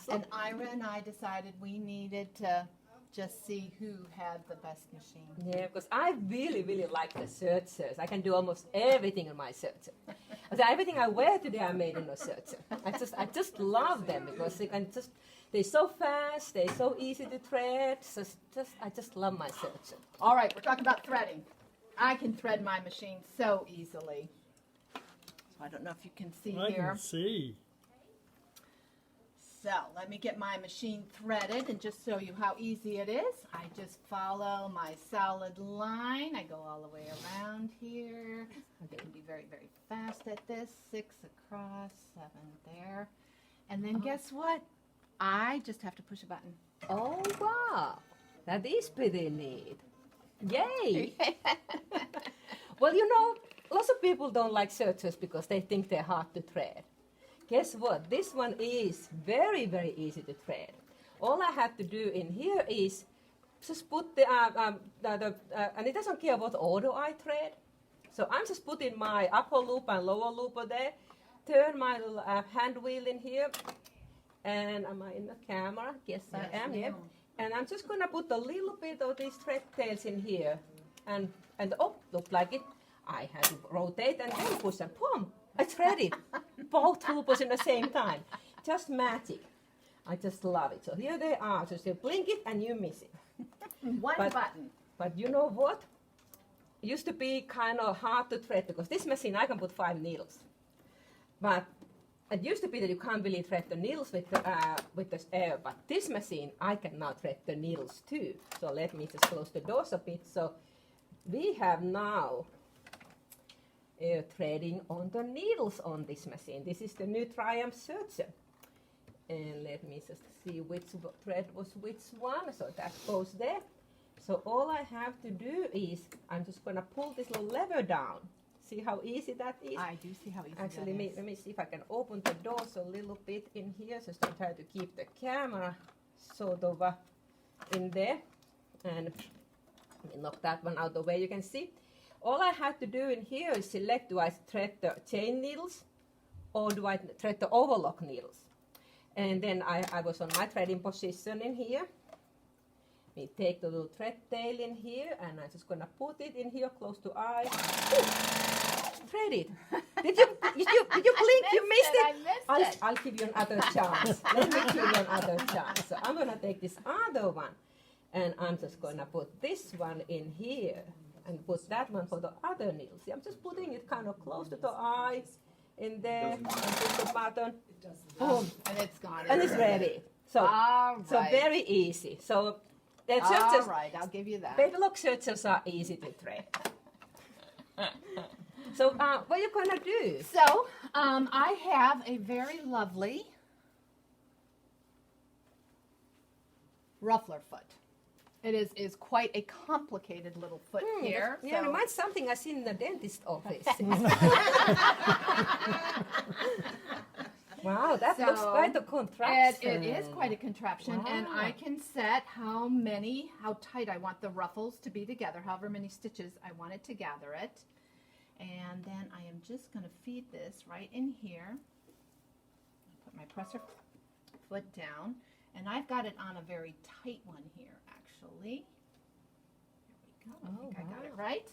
And Ira and I decided we needed to just see who had the best machine. Yeah, because I really like the searchers. I can do almost everything on my searcher. So everything I wear today I made in a searcher. I just love them because they're so fast, they're so easy to thread. I just love my searcher. All right, we're talking about threading. I can thread my machine so easily. So I don't know if you can see here. I can see. So let me get my machine threaded and just show you how easy it is. I just follow my solid line. I go all the way around here. I can be very fast at this. 6 across, 7 there. And then guess what? I just have to push a button. Oh, wow. That is pretty neat. Yay. Well, you know, lots of people don't like searchers because they think they're hard to thread. Guess what? This one is very easy to thread. All I have to do in here is just put the and it doesn't care what order I thread. So I'm just putting my upper loop and lower loop there. Turn my little hand wheel in here. And am I in the camera? Yes, I am. Yeah. And I'm just gonna put a little bit of these thread tails in here. And oh, look like it. I had to rotate and then push and boom. I thread it. Both loopers in the same time. Just magic. I just love it. So here they are. So you blink it and you miss it. One button. But you know what? It used to be kind of hard to thread because this machine I can put 5 needles. But it used to be that you can't really thread the needles with the air. But this machine I can now thread the needles too. So let me just close the doors a bit. So we have now threading on the needles on this machine. This is the new Triumph Searcher. And let me just see which thread was which one. So that goes there. So all I have to do is, I'm just going to pull this little lever down. See how easy that is? I do see how easy Actually, that is. let me see if I can open the doors a little bit in here. Just to try to keep the camera sort of in there. And let me knock that one out of the way. You can see. All I have to do in here is select, do I thread the chain needles or do I thread the overlock needles? And then I was on my threading position in here. We take the little thread tail in here and I'm just gonna put it in here close to eye. Thread it. Did you blink? You missed it. I missed it. I'll give you another chance. Let me give you another chance. So I'm gonna take this other one and I'm just gonna put this one in here. And put that one for the other needles. See, I'm just putting it kind of close to the eye in there. And put the button. Boom. And it's gone. And it's ready. So, all right. so very easy. So the All searchers, right, I'll give you that. baby lock searchers are easy to thread. So what are you gonna do? So I have a very lovely ruffler foot. It is quite a complicated little foot here. Yeah, it reminds something I seen in the dentist office. Wow, that looks quite a contraption. It is quite a contraption, and I can set how tight I want the ruffles to be together, however many stitches I want it to gather it. And then I am just going to feed this right in here. Put my presser foot down, and I've got it on a very tight one here, actually. There we go. I think I got it right.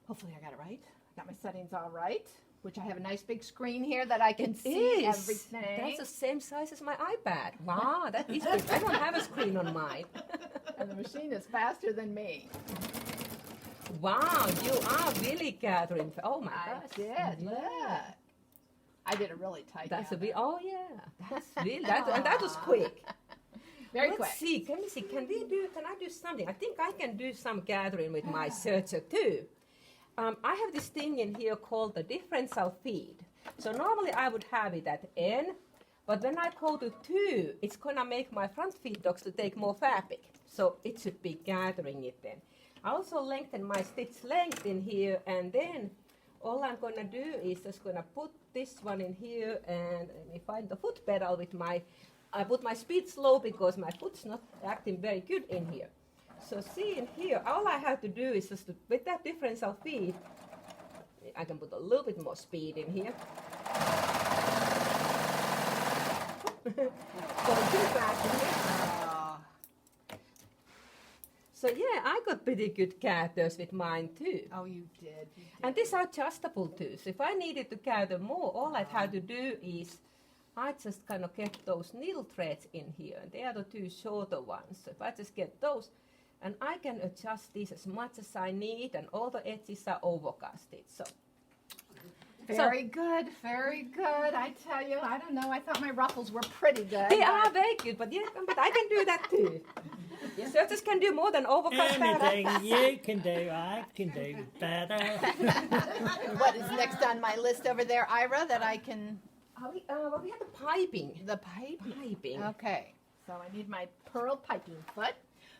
Hopefully I got it right. I got my settings all right, which I have a nice big screen here that I can see everything. That's the same size as my iPad. Wow, that is big. I don't have a screen on mine. And the machine is faster than me. Wow, you are really gathering. Oh my gosh. I did, look. I did it really tight. That's a bit, oh yeah. That's really, and that was quick. Very quick. Let's see, can I do something? I think I can do some gathering with my searcher too. I have this thing in here called the differential feed. So normally I would have it at N, but when I go to 2, it's gonna make my front feed dogs to take more fabric. So it should be gathering it then. I also lengthen my stitch length in here, and then all I'm gonna do is just gonna put this one in here, and let me find the foot pedal with I put my speed slow because my foot's not acting very good in here. So see in here, all I have to do is just with that differential feed, I can put a little bit more speed in here. Going too fast. Oh. So yeah, I got pretty good gathers with mine too. Oh, you did. You did. And these are adjustable too. So if I needed to gather more, all I'd have to do is I just kind of get those needle threads in here. And they are the two shorter ones. So if I just get those, and I can adjust these as much as I need, and all the edges are overcasted. So Very good, very good. I tell you, I don't know. I thought my ruffles were pretty good. they are very good, but yeah, but I can do that too. Yes, searchers can do more than overcast. Anything you can do, I can do better. What is next on my list over there, Ira, that I can... Well, we have the piping. The piping. Piping. Okay, so I need my pearl piping foot,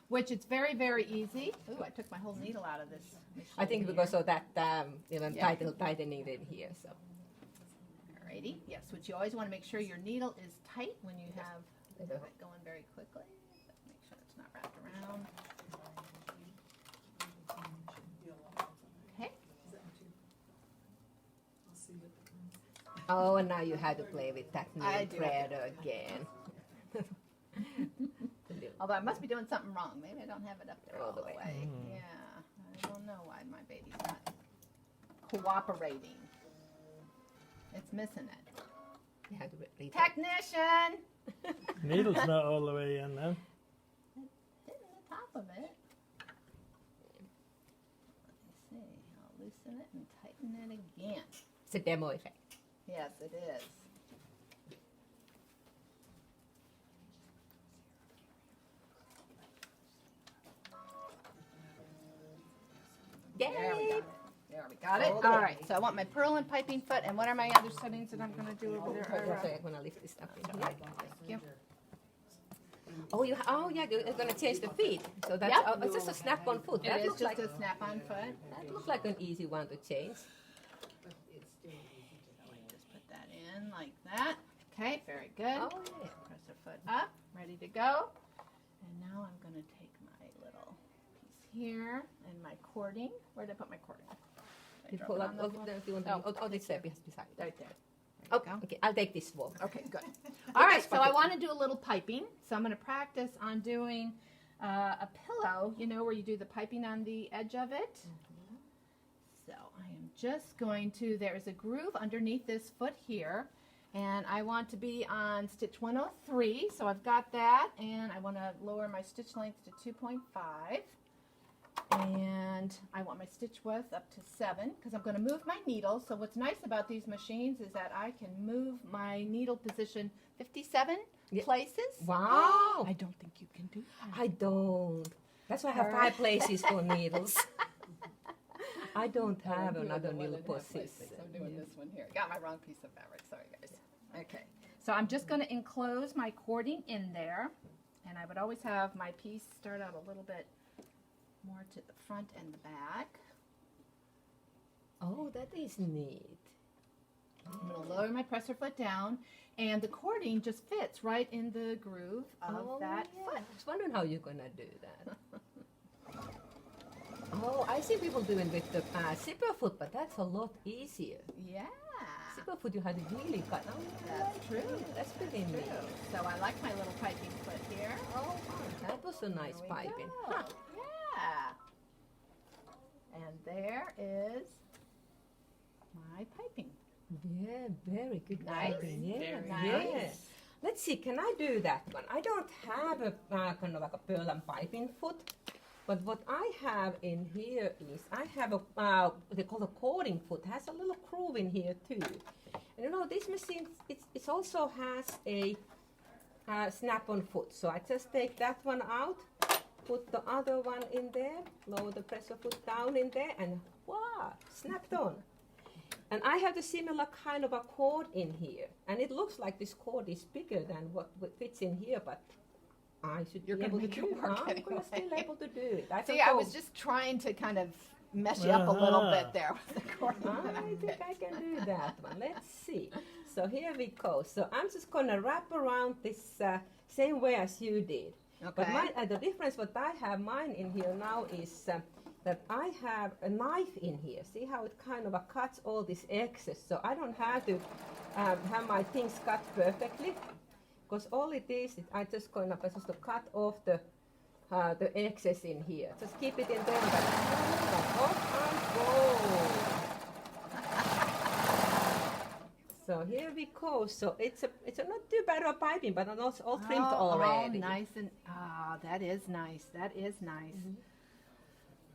which is very, very easy. Ooh, I took my whole needle out of this machine. I think here. because of that, Yeah. tightening in here. So. Alrighty, yes, which you always want to make sure your needle is tight when you have it going very quickly. So make sure it's not wrapped around. Okay. Oh, and now you have to play with that I new do. thread again. Although I must be doing something wrong. Maybe I don't have it up there All all the the way. way. Yeah, I don't know why my baby's not cooperating. It's missing it. You have to read Technician! Needle's not all the way in now. Hitting the top of it. Let me see. I'll loosen it and tighten it again. It's a demo effect. Yes, it is. There we got Yay! it. There we got it. All the All way. right, so I want my pearl and piping foot, and what are my other settings that I'm going to do over there? Ira? So I'm gonna lift this up in here. Thank you. Oh, yeah, you're gonna change the feet. So that's Yep. it's just a snap-on foot. It That is looks just like a snap-on foot. that looks like an easy one to change. Just put that in like that. Okay, very good. Oh yeah. Press the foot up, ready to go. And now I'm going to take my little piece here and my cording. Where did I put my cording? Did I You drop pull it up. on the floor? If you want this there beside. Right there. Oh, There you go. okay. I'll take this one. Okay, good. All right, so I pocket. want to do a little piping. So I'm going to practice on doing a pillow, you know, where you do the piping on the edge of it. So I am just going to, there is a groove underneath this foot here, and I want to be on stitch 103, so I've got that, and I want to lower my stitch length to 2.5. And I want my stitch width up to 7 because I'm going to move my needle. So what's nice about these machines is that I can move my needle position 57 Yeah. places. Wow. I don't think you can do that. I don't. That's why I have 5 places for needles. I don't have another needle position. I'm doing this one here. Got my wrong piece of fabric. Sorry, guys. Okay. So I'm just going to enclose my cording in there. And I would always have my piece start out a little bit more to the front and the back. Oh, that is neat. I'm going to lower my presser foot down, and the cording just fits right in the groove of that yeah. foot. I was wondering how you're gonna do that. Oh, I see people doing with the zipper foot, but that's a lot easier. Yeah, Zipper foot, you had to really cut. Oh, that's true. That's pretty True. neat. So I like my little piping foot here. Oh, that was a nice There we piping. go. Huh. Yeah. And there is my piping. Yeah, very good Nice. piping. Yeah, Very yeah. nice. Let's see, can I do that one? I don't have a kind of like a pearl and piping foot, but what I have in here is I have a what they call a cording foot. It has a little groove in here too. And you know, this machine it also has a snap-on foot. So I just take that one out, put the other one in there, lower the pressure foot down in there, and wow, snapped on. And I have the similar kind of a cord in here. And it looks like this cord is bigger than what fits in here, but I should You're be gonna able to make do it it. work I'm going to anyway. still able to do it. See, I was just trying to kind of mess you up a little bit there with the cord. I think I can do that one. Let's see. So here we go. So I'm just going to wrap around this same way as you did. But Okay. mine, the difference what I have mine in here now is that I have a knife in here. See how it kind of cuts all this excess. So I don't have to have my things cut perfectly. because all it is, I just going to just to cut off the excess in here. Just keep it in there. Off I go. So here we go. So it's not too bad of a piping, but it's all trimmed already. Oh, nice and that is nice. That is nice.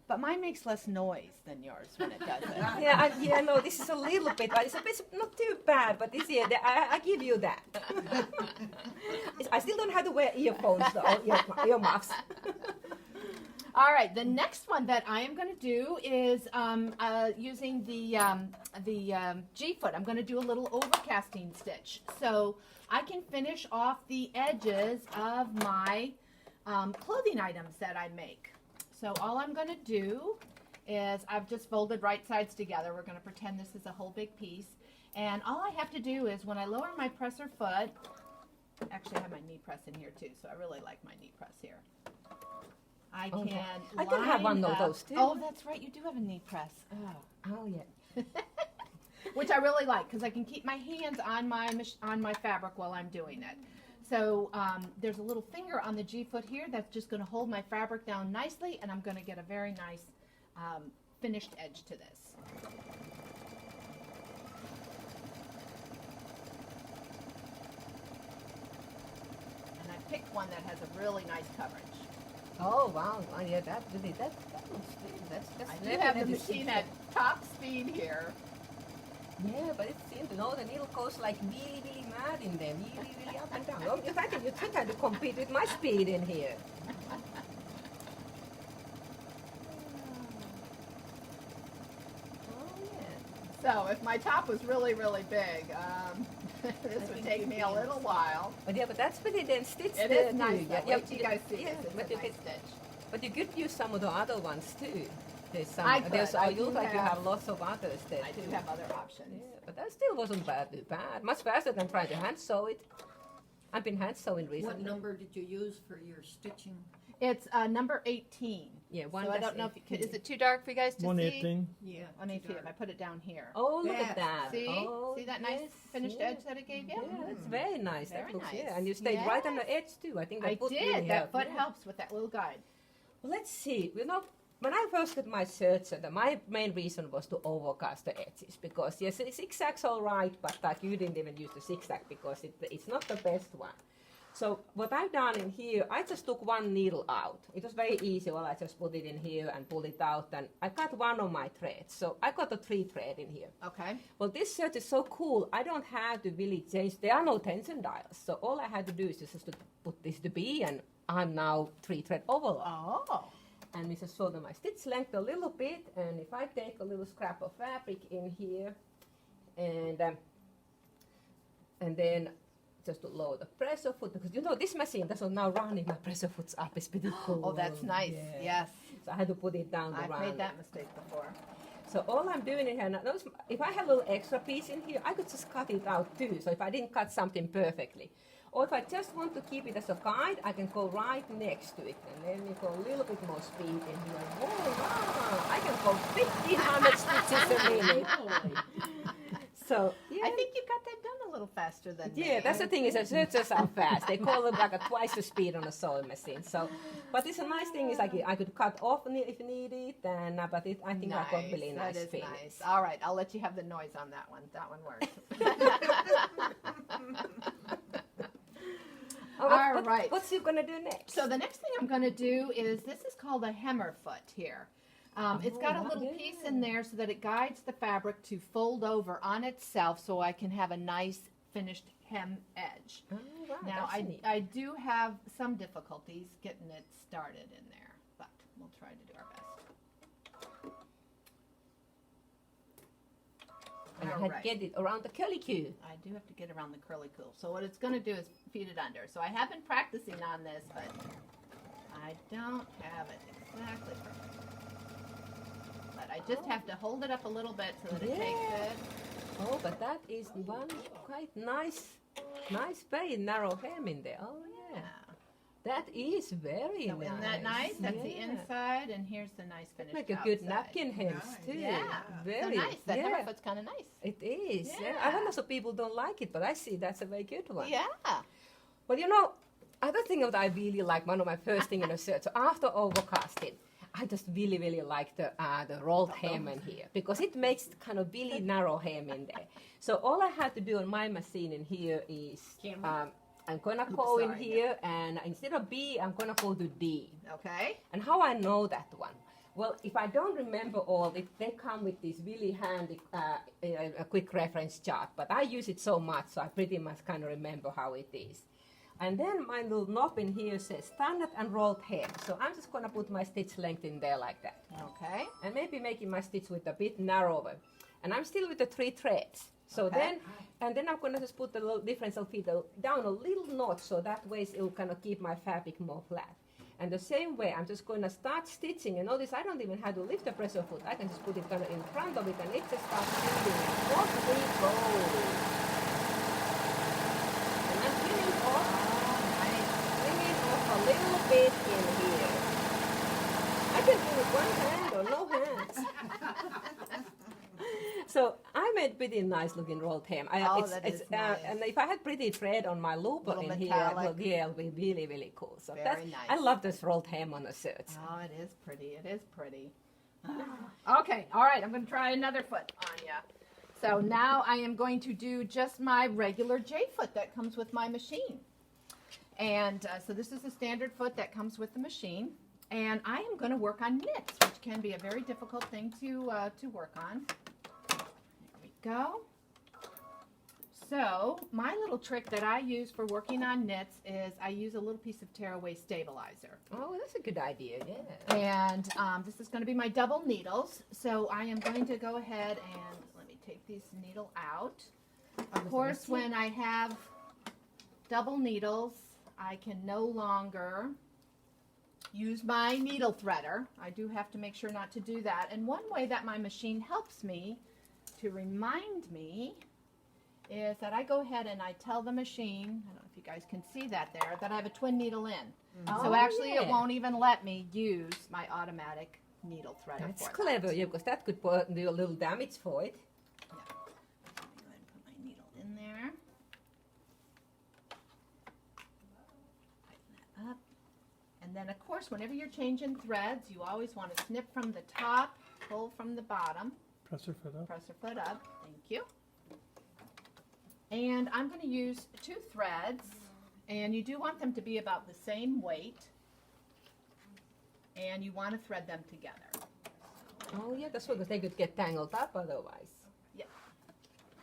But mine makes less noise than yours when it does it. Yeah, no, this is a little bit, but it's not too bad. But this year, I give you that. I still don't have to wear earphones though, earmuffs. All right, the next one that I am going to do is using the G-foot. I'm going to do a little overcasting stitch. So I can finish off the edges of my clothing items that I make. So all I'm going to do is I've just folded right sides together. We're going to pretend this is a whole big piece. And all I have to do is when I lower my presser foot, actually I have my knee press in here too, so I really like my knee press here. I can I can have one of those too. Oh, that's right. You do have a knee press. Oh yeah. Which I really like because I can keep my hands on my fabric while I'm doing it. So there's a little finger on the G-foot here that's just going to hold my fabric down nicely, and I'm going to get a very nice finished edge to this. And I picked one that has a really nice coverage. Oh wow! Yeah, that looks good. That's I do have the machine at top speed here. Yeah, but it seems the needle goes like really, really mad in there, really, really up and down. Oh, you try to compete with my speed in here. Oh yeah. So if my top was really, really big, this would take me a little while. But yeah, but that's pretty then stitched. It is nice. Yeah, Wait till you guys see yeah, this. It's but a nice stitch. But you could use some of the other ones too. There's some. I could. You look like you have lots of others there I too. do have other options. Yeah, but that still wasn't too bad. Much faster than trying to hand sew it. I've been hand sewing recently. What number did you use for your stitching? It's number 18. Yeah, So I don't know if you could, is it too dark for you guys to see? 118. Yeah. Let me see if I put it down here. Oh, look Yes. at that. See? Oh, See that nice yes, finished yeah. edge that it gave you? Yeah, that's very nice. Very That looks, nice. yeah. And you stayed right on Yes. the edge too. I think that I foot did. really That helped. foot Yeah. helps with that little guide. Well, let's see. When I first got my search, my main reason was to overcast the edges because yes, the zigzag's all right, but you didn't even use the zigzag because it's not the best one. So what I've done in here, I just took one needle out. It was very easy. Well, I just put it in here and pulled it out, and I cut one of my threads. So I got a 3 thread in here. Okay. Well, this search is so cool. I don't have to really change. There are no tension dials, so all I had to do is just to put this to B, and I'm now 3 thread overlock. Oh. And we just shoulder my stitch length a little bit, and if I take a little scrap of fabric in here, and then just to lower the pressure foot, because this machine doesn't now run if my pressure foot's up. It's pretty cool. Oh, that's nice. Yeah. Yes. So I had to put it down to I've run. made that mistake before. So all I'm doing in here now, if I have a little extra piece in here, I could just cut it out too. So if I didn't cut something perfectly. Or if I just want to keep it as a guide, I can go right next to it. And then we go a little bit more speed in here. Whoa, wow, I can go 1,500 stitches a minute. So, yeah. I think you got that done a little faster than me. Yeah, that's the thing is that searchers are fast. They call them like twice the speed on a sewing machine. So, but it's a nice thing is like I could cut off if needed, and I think I got really nice That is finish. nice. All right, I'll let you have the noise on that one. That one works. All right. What's you gonna do next? So the next thing I'm going to do is, this is called a hemmer foot here. It's got a little piece in there so that it guides the fabric to fold over on itself so I can have a nice finished hem edge. Oh, wow, Now, that's neat. I do have some difficulties getting it started in there, but we'll try to do our best. And All I had right. to get it around the curly cue. I do have to get around the curly cool. So what it's going to do is feed it under. So I have been practicing on this, but I don't have it exactly perfect. But I just have to hold it up a little bit so that it takes it. Oh, but that is one quite nice, very narrow hem in there. Oh yeah, Yeah. that is very So nice. isn't that nice? That's the Yeah. inside, and here's the nice finished Like a good outside. napkin hems Nice. too. Yeah. Very So nice. That yeah. hemmer foot's kind of nice. It is. Yeah. Yeah. I know some people don't like it, but I see that's a very good one. Yeah. Well, other thing that I really like, one of my first thing in a shirt, so after overcasting, I just really, really like the rolled hem in here because it makes kind of really narrow hem in there. So all I have to do on my machine in here is I'm gonna go in here and instead of B, I'm gonna go to D. Okay. And how I know that one? Well, if I don't remember all, they come with this really handy a quick reference chart, but I use it so much, so I pretty much kind of remember how it is. And then my little knob in here says standard and rolled hem. So I'm just gonna put my stitch length in there like that. Okay. And maybe making my stitch width a bit narrower. And I'm still with the 3 threads. So Okay. then I'm gonna just put the little differential feet down a little notch, so that way it'll kind of keep my fabric more flat. And the same way, I'm just going to start stitching. And notice I don't even have to lift the pressure foot. I can just put it kind of in front of it and it just starts moving. And off we go. And I'm trimming off a little bit in here. I can do it with one hand or no hands. So I made pretty nice looking rolled hem. That is nice. And if I had pretty thread on my looper Little in metallic. here, it'll be really, really cool. So Very nice. I love this rolled hem on the shirts. Oh, it is pretty. It is pretty. Okay. All right. I'm going to try another foot on you. So now I am going to do just my regular J foot that comes with my machine. And so this is the standard foot that comes with the machine. And I am going to work on knits, which can be a very difficult thing to work on. Go. So my little trick that I use for working on knits is I use a little piece of tearaway stabilizer. Oh, that's a good idea, yeah. And this is going to be my double needles. So I am going to go ahead and let me take this needle out. Of course, when I have double needles, I can no longer use my needle threader. I do have to make sure not to do that. And one way that my machine helps me to remind me is that I go ahead and I tell the machine, I don't know if you guys can see that there, that I have a twin needle in. So actually it won't even let me use my automatic needle threader. That's for clever, that. yeah, because that could do a little damage for it. Yeah. Let me go ahead and put my needle in there. Tighten that up. And then of course, whenever you're changing threads, you always want to snip from the top, pull from the bottom. Press her foot up. Press her foot up. Thank you. And I'm going to use 2 threads, and you do want them to be about the same weight, and you want to thread them together. Oh, yeah, that's because they could get tangled up otherwise. Yeah.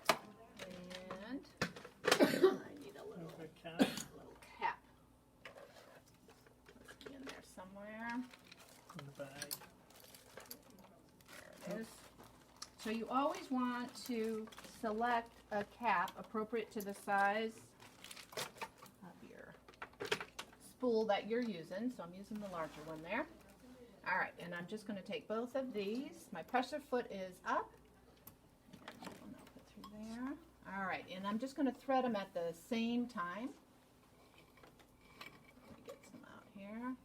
And I need a little cap. Let's be in there somewhere. In the bag. There it is. So you always want to select a cap appropriate to the size of your spool that you're using. So I'm using the larger one there. All right, and I'm just going to take both of these. My pressure foot is up. And I'll put through there. All right, and I'm just going to thread them at the same time. Let me get some out here.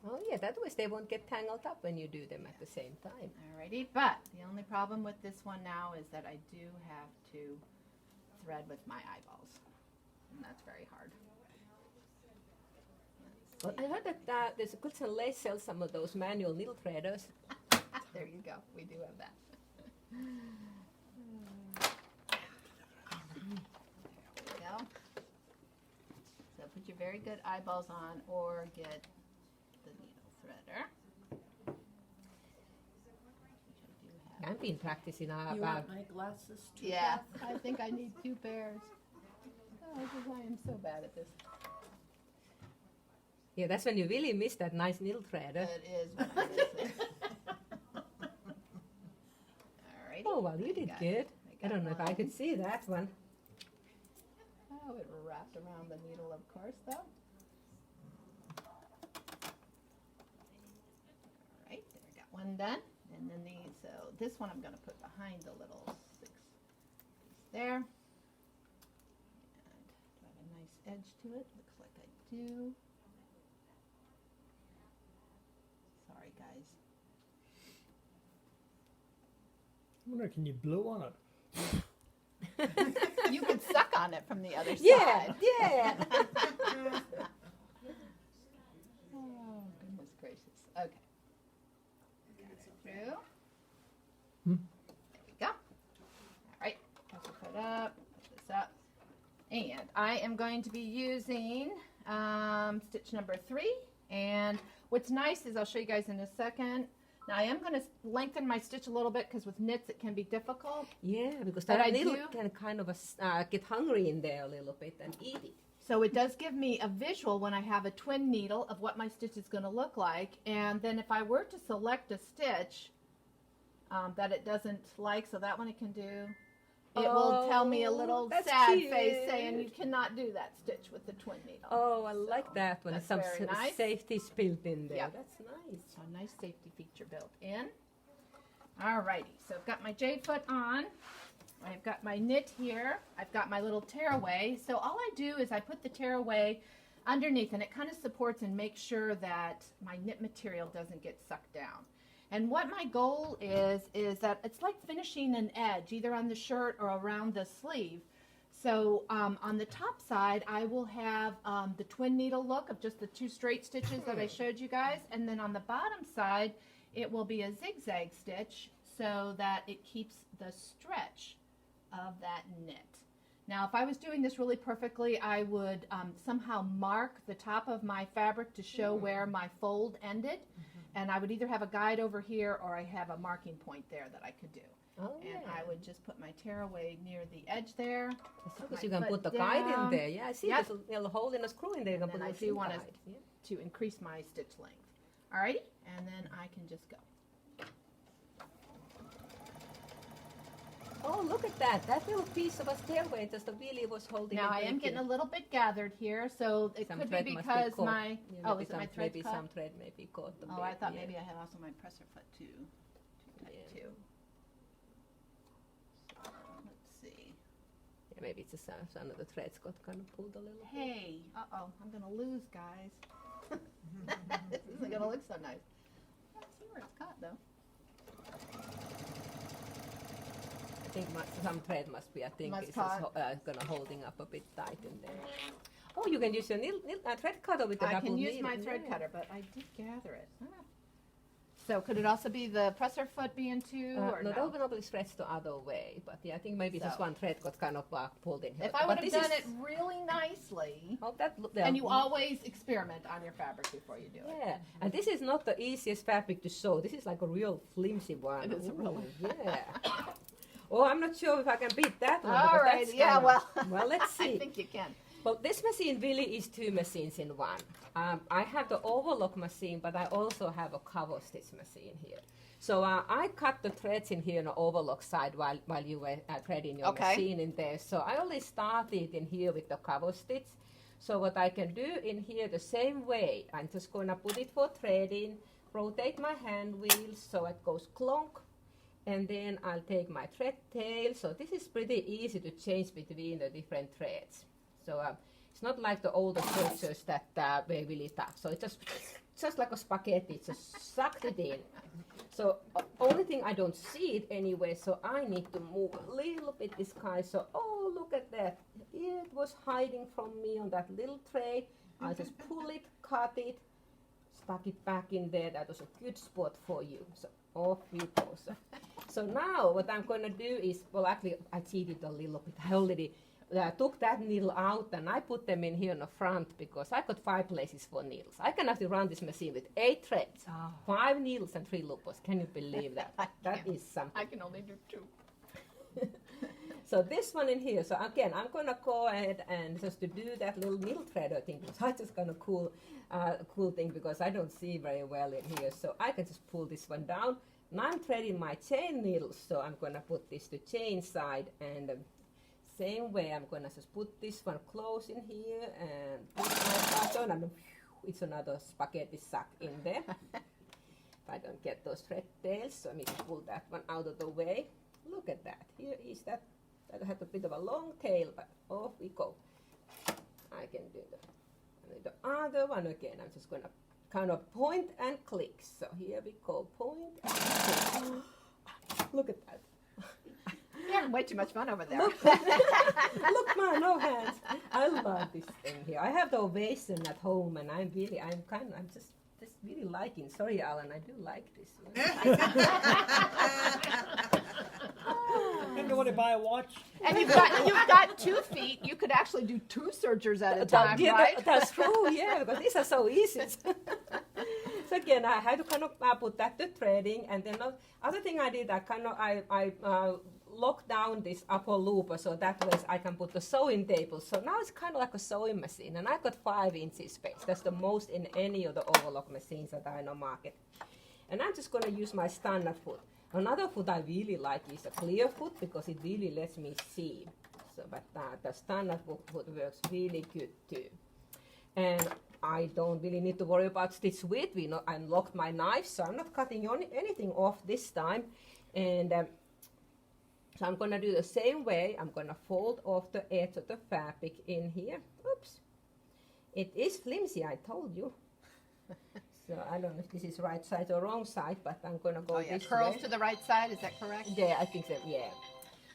Oh, yeah, that way they won't get tangled up when you do them at the same time. Alrighty, but the only problem with this one now is that I do have to thread with my eyeballs, and that's very hard. Well, I heard that there's a good Lace sells some of those manual needle threaders. There you go, we do have that. There we go. So put your very good eyeballs on, or get the needle threader. Which I do have. I've been practicing You about. want my glasses too? Yeah, Beth? I think I need 2 pairs. Oh, because I am so bad at this. Yeah, that's when you really miss that nice needle threader. It is when I miss it. Alrighty. Oh, well, you did good. I don't know if I could see that one. Oh, it wrapped around the needle, of course, though. Alright, there we got one done. And then these, so this one I'm going to put behind the little 6 piece there. And do I have a nice edge to it? Looks like I do. Sorry, guys. I wonder, can you blow on it? You could suck on it from the other Yeah, side. yeah. Oh, goodness gracious. Okay. Got it through. Hmm. There we go. All right. Put up. Put this up. And I am going to be using stitch number 3. And what's nice is I'll show you guys in a second. Now I am going to lengthen my stitch a little bit because with knits it can be difficult. Yeah, because But that I needle do- can kind of get hungry in there a little bit and eat it. So it does give me a visual when I have a twin needle of what my stitch is going to look like. And then if I were to select a stitch that it doesn't like, so that one it can do, it will tell me a little that's sad cute. face saying you cannot do that stitch with the twin needle. Oh, I like that when that's some very nice. safety is built in there. Yep. That's nice. So a nice safety feature built in. Alrighty, so I've got my jade foot on. I've got my knit here. I've got my little tearaway. So all I do is I put the tearaway underneath and it kind of supports and makes sure that my knit material doesn't get sucked down. And what my goal is that it's like finishing an edge either on the shirt or around the sleeve. So on the top side, I will have the twin needle look of just the 2 straight stitches that I showed you guys. And then on the bottom side, it will be a zigzag stitch so that it keeps the stretch of that knit. Now, if I was doing this really perfectly, I would somehow mark the top of my fabric to show where my fold ended. And I would either have a guide over here or I have a marking point there that I could do. Oh, And yeah. I would just put my tearaway near the edge there. Because my you can foot put the guide in down. there. Yeah, I see Yep. there's a little hole in a screw in there. You can And put then a I little do want guide. Yeah. to increase my stitch length. Alrighty, and then I can just go. Oh, look at that. That little piece of a stairway just the wheelie was holding Now it I am very getting a cute. little bit gathered here, so it Some could thread be must because caught. my, Yeah, oh, maybe is it my some- thread Maybe cut? some thread maybe caught a Oh, bit, I thought yeah. maybe I had also my presser foot too tight Yeah. too. Let's see. Yeah, maybe it's just some of the threads got kind of pulled a little bit. Hey, uh-oh, I'm gonna lose, guys. This isn't gonna look so nice. I see where it's caught though. I think some thread must be, I think Must it's just, gonna holding up a bit tight in there. Oh, you can use your thread cutter with the I double can use needle. my thread Yeah. cutter, but I did gather it. Ah. So could it also be the presser foot being two or no, no? those probably threads the other way, but yeah, I think maybe just So. one thread got kind of pulled in here. If I But would have this done is- it really nicely, Oh, that and you always experiment on your fabric before you do it. Yeah, and this is not the easiest fabric to sew. This is like a real flimsy one. It is a real one. Yeah. Oh, I'm not sure if I can beat that one. All because right, that's yeah, kind of- well, Well, let's I see. think you can. Well, this machine really is 2 machines in one. I have the overlock machine, but I also have a cover stitch machine here. So I cut the threads in here on the overlock side while you were threading your Okay. machine in there. So I only started in here with the cover stitch. So what I can do in here the same way, I'm just going to put it for threading, rotate my hand wheel so it goes clonk, and then I'll take my thread tail. So this is pretty easy to change between the different threads. So it's not like the older searchers that were really tough. So it's just like a spaghetti, just sucked it in. So only thing I don't see it anyway, so I need to move a little bit this guy. So, oh, look at that. It was hiding from me on that little tray. I just pull it, cut it, stuck it back in there. That was a good spot for you. So off you go. So now what I'm going to do is, well, actually I cheated a little bit. I already took that needle out and I put them in here in the front because I got 5 places for needles. I can actually run this machine with 8 threads, 5 needles and 3 loopers. Can you believe that? That is something. I can only do 2. So this one in here, so again, I'm going to go ahead and just to do that little needle threader thing, because I just kind of cool thing because I don't see very well in here. So I can just pull this one down. Now I'm threading my chain needles, so I'm going to put this to chain side and same way I'm going to just put this one close in here and put my button and it's another spaghetti sack in there. If I don't get those thread tails, so I need to pull that one out of the way. Look at that. Here is that. That has a bit of a long tail, but off we go. I can do the other one again. I'm just going to kind of point and click. So here we go. Point and click. Look at that. You're having way too much fun over there. Look, Ma, no hands. I love this thing here. I have the ovation at home, and I'm just really liking. Sorry, Alan, I do like this one. And you want to buy a watch? And you've got 2 feet. You could actually do 2 searchers at a time, right? That's true, yeah, because these are so easy. So again, I had to kind of put that to threading, and then the other thing I did, I locked down this upper looper so that way I can put the sewing table. So now it's kind of like a sewing machine, and I got 5 inches space. That's the most in any of the overlock machines that are in the market. And I'm just going to use my standard foot. Another foot I really like is a clear foot because it really lets me see. So, but the standard foot works really good too. And I don't really need to worry about stitch width. I unlocked my knife, so I'm not cutting anything off this time. And so I'm going to do the same way. I'm going to fold off the edge of the fabric in here. Oops. It is flimsy, I told you. So I don't know if this is right side or wrong side, but I'm going to go this curls way. to the right side, is that correct? Yeah, I think so, yeah.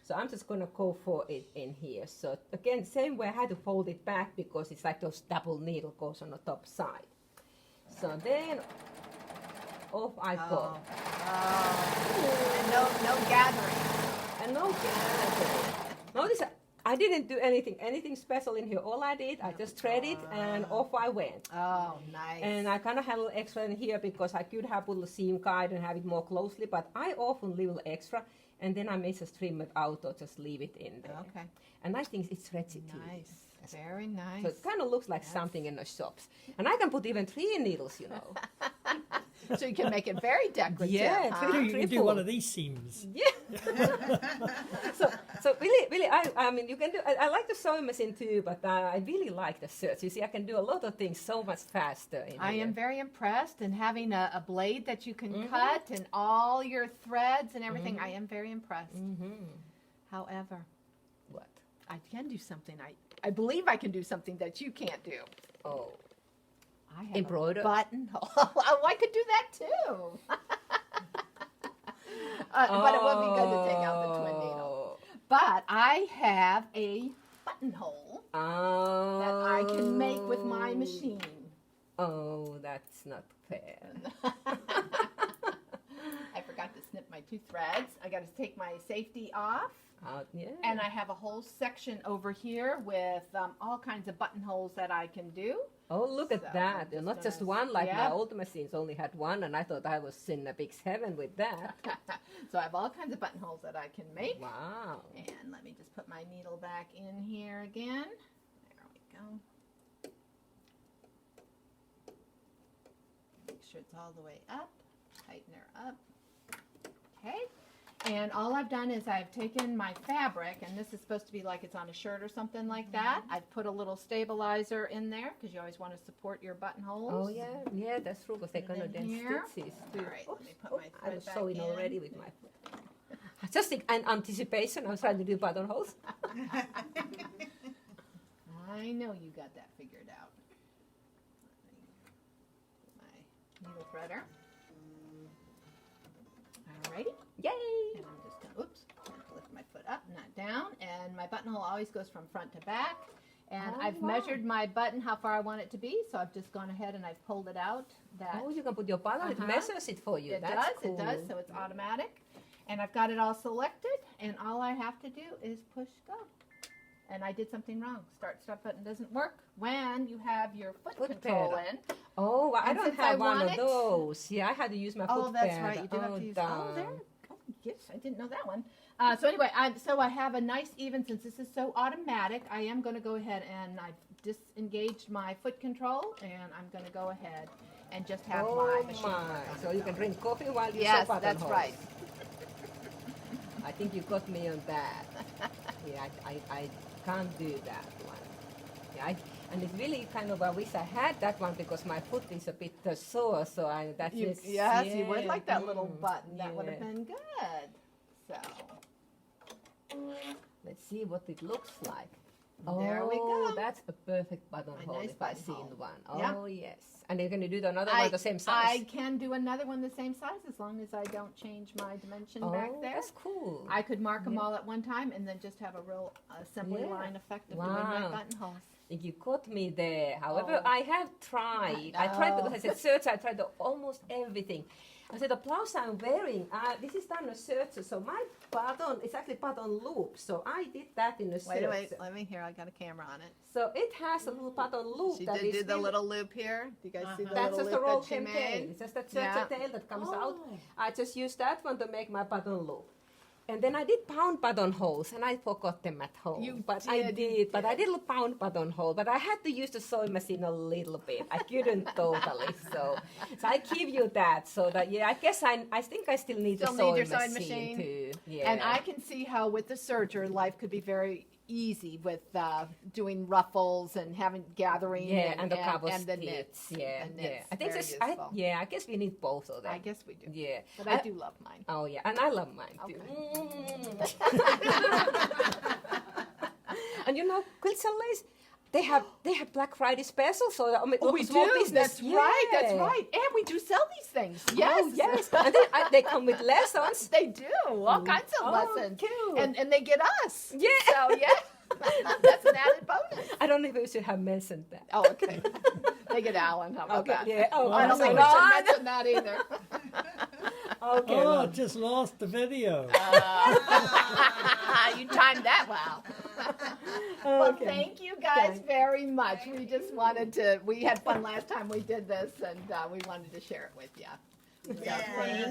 So I'm just going to go for it in here. So again, same way I had to fold it back because it's like those double needle goes on the top side. So then off I go. And no gathering. And no gathering. Notice I didn't do anything special in here. All I did, I just threaded and off I went. Oh, nice. And I kind of had a little extra in here because I could have put a seam guide and have it more closely, but I often leave a little extra, and then I may just trim it out or just leave it in there. Okay. And I think it stretches too. Nice. Very nice. So it kind of looks like something in the shops. And I can put even 3 needles, you know. So you can make it very decorative. Yeah, huh? You can do one of these seams. Yeah. so really, I mean, you can do. I like the sewing machine too, but I really like the search. You see, I can do a lot of things so much faster. I am very impressed, and having a blade that you can cut and all your threads and everything. I am very impressed. However, What? I can do something. I believe I can do something that you can't do. Oh. I have Embroider? a buttonhole. Oh, I could do that too. But it would be good to take out the twin needle. But I have a buttonhole that I can make with my machine. Oh, that's not fair. I forgot to snip my 2 threads. I got to take my safety off. Yeah. And I have a whole section over here with all kinds of buttonholes that I can do. Oh, look at So, that. I'm Not just just gonna- one like yeah. my old machines only had one, and I thought I was in a big heaven with that. So I have all kinds of buttonholes that I can make. Wow. And let me just put my needle back in here again. There we go. Make sure it's all the way up. Tighten her up. Okay. And all I've done is I've taken my fabric, and this is supposed to be like it's on a shirt or something like that. I've put a little stabilizer in there because you always want to support your buttonholes. Oh, yeah, that's true, because they're And kind of then dense here. stitches too. All right, let me put my I thread was back sewing in. already with my foot. Just in anticipation, I was trying to do buttonholes. I know you got that figured out. My needle threader. Alrighty. Yay! And I'm just gonna, lift my foot up, not down. And my buttonhole always goes from front to back. And Oh, I've wow. measured my button, how far I want it to be. So I've just gone ahead and I've pulled it out. That Oh, you can put your button, it measures it for you. it That's does, cool. it does. So it's automatic. And I've got it all selected. And all I have to do is push go. And I did something wrong. Start button doesn't work when you have your foot control pedal. in. Oh, well, I And don't since have I one want of it- those. Yeah, I had to use my foot Oh, that's pad. right. You do have to use. Oh, darn. there. Oh, yes, I didn't know that one. So anyway, so I have a nice even. Since this is so automatic, I am going to go ahead and I've disengaged my foot control, and I'm going to go ahead and just have my machine. work on So it. you can drink coffee while you Yes, sew buttonholes. that's right. I think you got me on that. Yeah, I can't do that one. Yeah, and it's really kind of, I wish I had that one because my foot is a bit sore, so that's You, just, yes, you would like that little mm, button. That would have yeah. been good. So Let's see what it looks like. there we Oh, go. that's a perfect buttonhole nice if I've buttonhole. seen one. Yeah. Oh, yes. And you're going to do another one the same size? I can do another one the same size as long as I don't change my dimension back there. That's cool. I could mark them all at one time and then just have a real assembly Yeah. line effect of doing my Wow. buttonholes. You caught me there. However, Oh. I have tried. I tried because I said search. I tried almost everything. I said the blouse I'm wearing. This is done a search, so my button is actually button loop. So I did that in a search. Wait, let me hear. I got a camera on it. So it has a little button loop. She that did is do the really- little loop here. Do you guys see the That's little just a loop roll that she tail. made? It's just that Yeah. tail that comes out. Oh. I just used that one to make my button loop. And then I did pound buttonholes, and I forgot them at home. You I did, did, you but I did a pound buttonhole. But I had to use the sewing machine a little bit. I couldn't totally, so I give you that. So that I guess I think I still need Still the need sewing your sewing machine machine. too. Yeah. And I can see how with the serger, life could be very easy with doing ruffles and gathering and the cover and the stitch. knits. Yeah, the yeah. knits. I think Very this. useful. I guess we need both of them. I guess we do. Yeah, But I do love mine. Oh yeah, and I love mine too. And you know, quilts and lace, they have Black Friday specials. So I mean, Oh, we small do. business. That's right. That's Yeah. right. And we do sell these things. Yes. Oh, yes. And they come with lessons. They do. All kinds of Oh, lessons. cool. And they get us. Yeah. So, yeah. That's an added bonus. I don't know if we should have mentioned that. Oh, okay. They get Alan. How about Okay, that? yeah. Oh, I don't think we no. should mention that either. Okay. Oh, I well, just lost the video. You timed that well. Well, okay. thank you guys Thanks. very much. We just wanted to, we had fun last time we did this and we wanted to share it with you. So, thank